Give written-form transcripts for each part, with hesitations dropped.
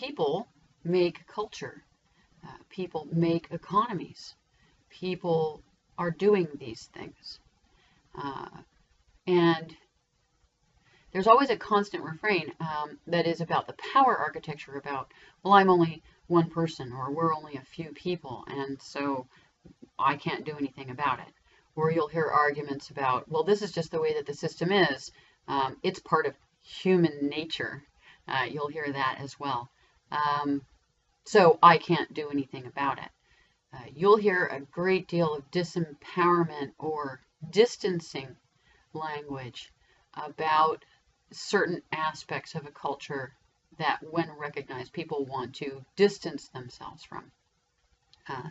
people make culture. People make economies. People are doing these things. And there's always a constant refrain that is about the power architecture, about, well, I'm only one person, or we're only a few people, and so I can't do anything about it. Or you'll hear arguments about, well, this is just the way that the system is. It's part of human nature. You'll hear that as well. So I can't do anything about it. You'll hear a great deal of disempowerment or distancing language about certain aspects of a culture that, when recognized, people want to distance themselves from.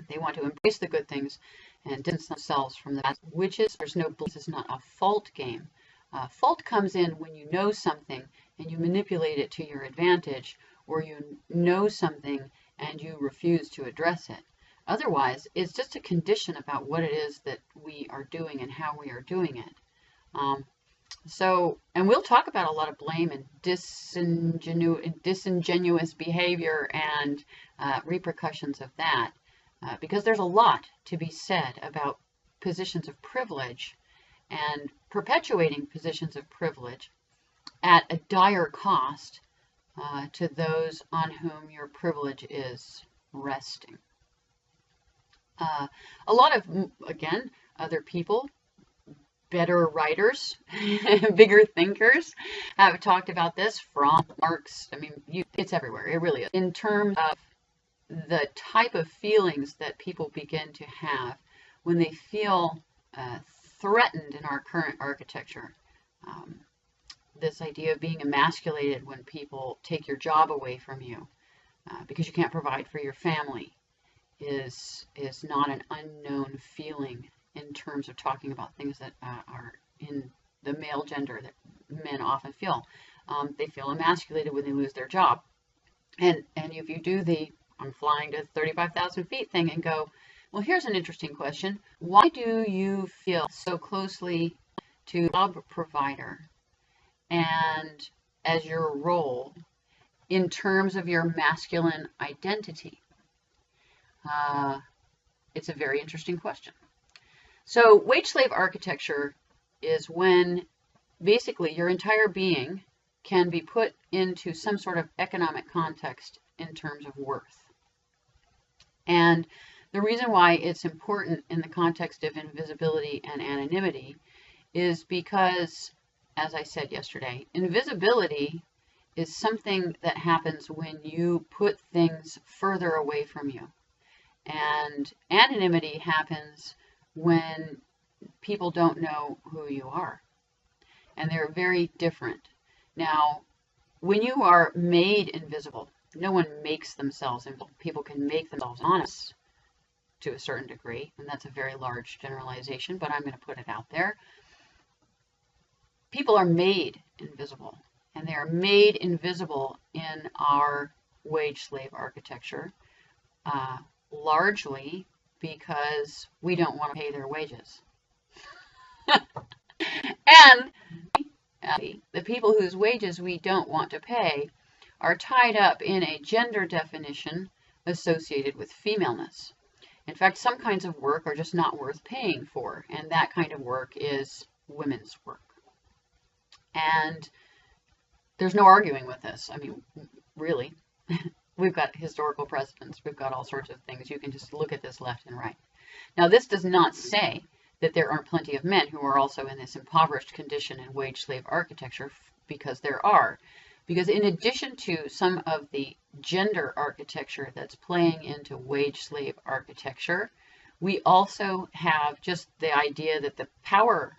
They want to embrace the good things and distance themselves from the bad, which is, this is not a fault game. Fault comes in when you know something and you manipulate it to your advantage, or you know something and you refuse to address it. Otherwise, it's just a condition about what it is that we are doing and how we are doing it. And we'll talk about a lot of blame and disingenuous behavior and repercussions of that, because there's a lot to be said about positions of privilege and perpetuating positions of privilege at a dire cost to those on whom your privilege is resting. A lot of, again, other people, better writers, bigger thinkers, have talked about this, from Marx. I mean, it's everywhere. It really is. In terms of the type of feelings that people begin to have when they feel threatened in our current architecture. This idea of being emasculated when people take your job away from you because you can't provide for your family is not an unknown feeling in terms of talking about things that are in the male gender that men often feel. They feel emasculated when they lose their job. And if you do the I'm flying to 35,000 feet thing and go, well, here's an interesting question. Why do you feel so closely to job provider and as your role in terms of your masculine identity? It's a very interesting question. So wage slave architecture is when basically your entire being can be put into some sort of economic context in terms of worth. And the reason why it's important in the context of invisibility and anonymity is because, as I said yesterday, invisibility is something that happens when you put things further away from you. And anonymity happens when people don't know who you are. And they're very different. Now, when you are made invisible, no one makes themselves invisible. People can make themselves honest to a certain degree, and that's a very large generalization, but I'm going to put it out there. People are made invisible, and they are made invisible in our wage slave architecture, largely because we don't want to pay their wages. And the people whose wages we don't want to pay are tied up in a gender definition associated with femaleness. In fact, some kinds of work are just not worth paying for, and that kind of work is women's work. And there's no arguing with this. I mean, really, we've got historical precedents. We've got all sorts of things. You can just look at this left and right. Now, this does not say that there aren't plenty of men who are also in this impoverished condition in wage slave architecture, because there are. Because in addition to some of the gender architecture that's playing into wage slave architecture, we also have just the idea that the power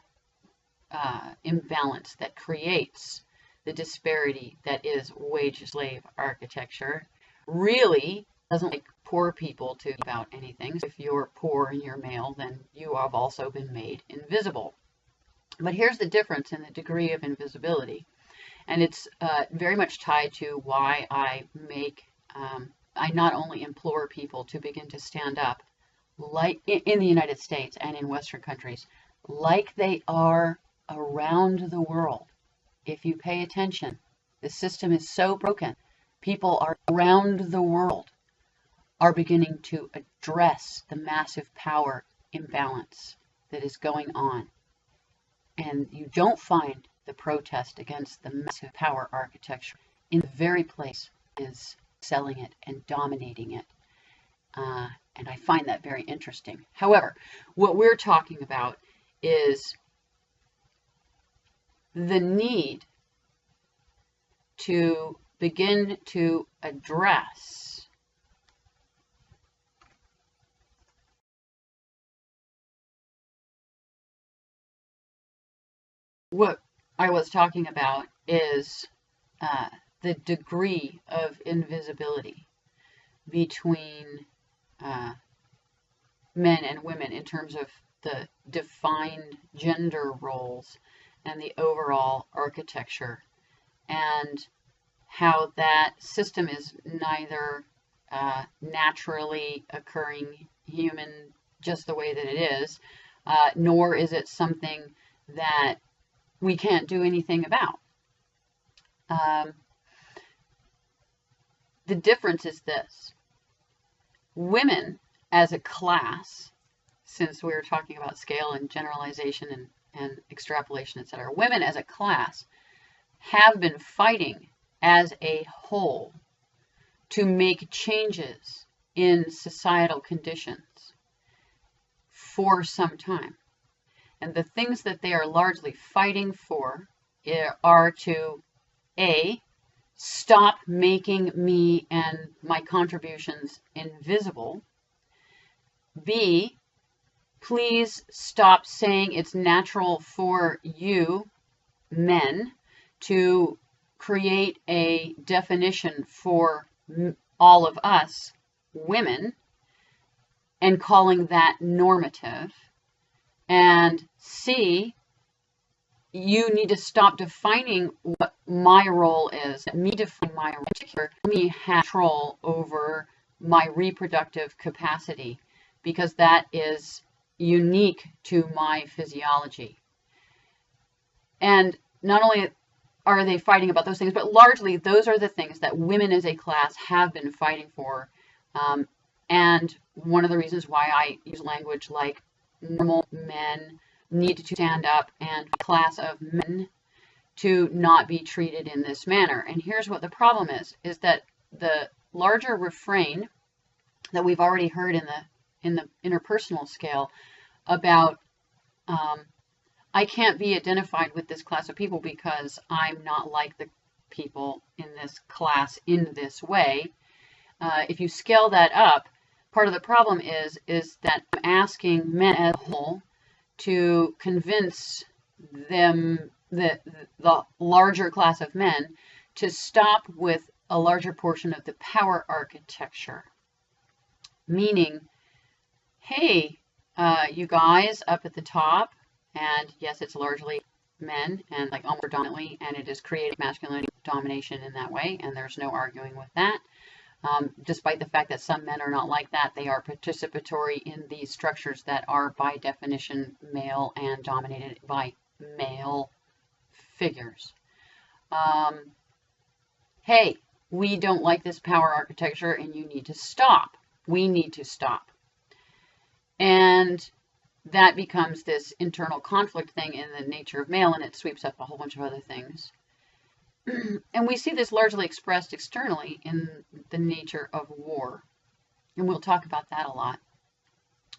imbalance that creates the disparity that is wage slave architecture really doesn't like poor people to about anything. So if you're poor and you're male, then you have also been made invisible. But here's the difference in the degree of invisibility. And it's very much tied to why I not only implore people to begin to stand up, like in the United States and in Western countries, like they are around the world. If you pay attention, the system is so broken People around the world are beginning to address the massive power imbalance that is going on. And you don't find the protest against the massive power architecture in the very place that is selling it and dominating it. And I find that very interesting. However, what we're talking about is the need to begin to address what I was talking about is the degree of invisibility between men and women in terms of the defined gender roles and the overall architecture, and how that system is neither naturally occurring human just the way that it is, nor is it something that we can't do anything about. The difference is this. Women as a class, since we were talking about scale and generalization and extrapolation, etc., women as a class have been fighting as a whole to make changes in societal conditions for some time. And the things that they are largely fighting for are to, A, stop making me and my contributions invisible. B, please stop saying it's natural for you, men, to create a definition for all of us, women, and calling that normative. And C, you need to stop defining what my role is. Me define my role, particular, me have control over my reproductive capacity, because that is unique to my physiology. And not only are they fighting about those things, but largely those are the things that women as a class have been fighting for. And one of the reasons why I use language like normal men need to stand up and a class of men to not be treated in this manner. And here's what the problem is that the larger refrain that we've already heard in the interpersonal scale about I can't be identified with this class of people because I'm not like the people in this class in this way. If you scale that up, part of the problem is that I'm asking men as a whole to convince them, the larger class of men, to stop with a larger portion of the power architecture. Meaning, hey, you guys up at the top, and yes, it's largely men, and like almost predominantly, and it is creating masculinity domination in that way, and there's no arguing with that. Despite the fact that some men are not like that, they are participatory in these structures that are by definition male and dominated by male figures. Hey, we don't like this power architecture and you need to stop. We need to stop. And that becomes this internal conflict thing in the nature of male, and it sweeps up a whole bunch of other things. And we see this largely expressed externally in the nature of war. And we'll talk about that a lot.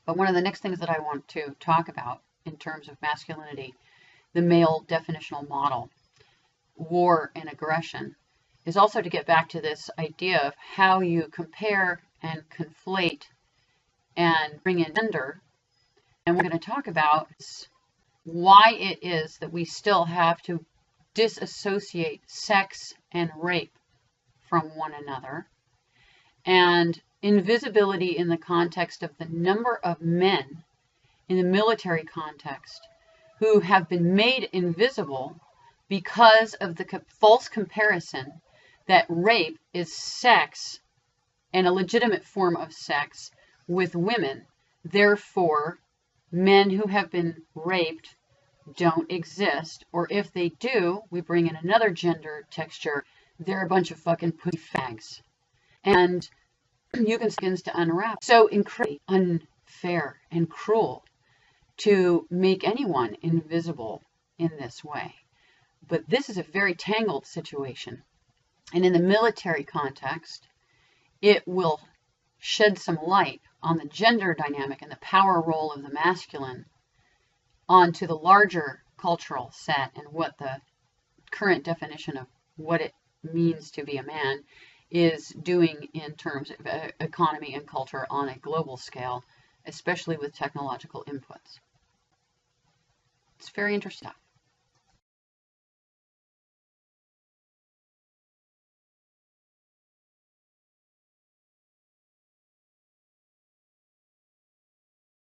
But one of the next things that I want to talk about in terms of masculinity, the male definitional model, war and aggression, is also to get back to this idea of how you compare and conflate and bring in gender. And we're going to talk about why it is that we still have to disassociate sex and rape from one another, and invisibility in the context of the number of men in the military context who have been made invisible because of the false comparison that rape is sex and a legitimate form of sex with women. Therefore, men who have been raped don't exist, or if they do, we bring in another gender texture they're a bunch of fucking pussy fags. And you can begin to unwrap. So incredibly unfair and cruel to make anyone invisible in this way. But this is a very tangled situation. And in the military context, it will shed some light on the gender dynamic and the power role of the masculine onto the larger cultural set and what the current definition of what it means to be a man is doing in terms of economy and culture on a global scale, especially with technological inputs. It's very interesting.